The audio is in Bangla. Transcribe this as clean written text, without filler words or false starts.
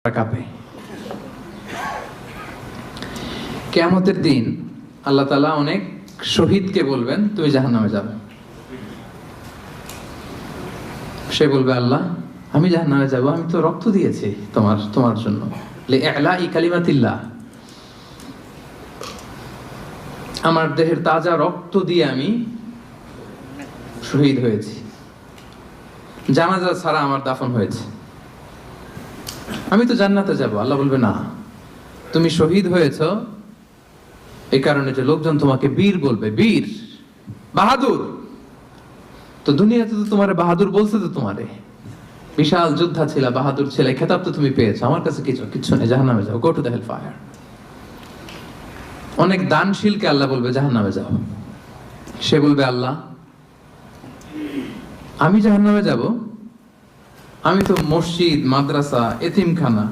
কাঁপে। কিয়ামতের দিন আল্লাহ তাআলা অনেক শহীদকে বলবেন তুমি জাহান্নামে যাবে। সে বলবে আল্লাহ আমি জাহান্নামে যাব, আমি তো রক্ত দিয়েছি তোমার জন্য, লিইলাই কালিমাতিল্লাহ, আমার দেহের তাজা রক্ত দিয়ে আমি শহীদ হয়েছি, জানাজা ছাড়া আমার দাফন হয়েছে, আমি তো জান্নাতে যাব। আল্লাহ বলবে না, তুমি শহীদ হয়েছো এই কারণে যে লোকজন তোমাকে বীর বলবে, বীর বাহাদুর। তো দুনিয়াতে তো তোমারে বাহাদুর বলছে, তো তোমারে বিশাল যোদ্ধা ছিল, বাহাদুর ছিল, এই খেতাব তো তুমি পেয়েছো, আমার কাছে কিছু নেই, জাহান্নামে যাও, go to the hell fire. অনেক দানশীলকে আল্লাহ বলবে জাহান্নামে যাও। সে বলবে আল্লাহ আমি জাহান্নামে যাব, আমি তো মসজিদ, মাদ্রাসা, এতিমখানা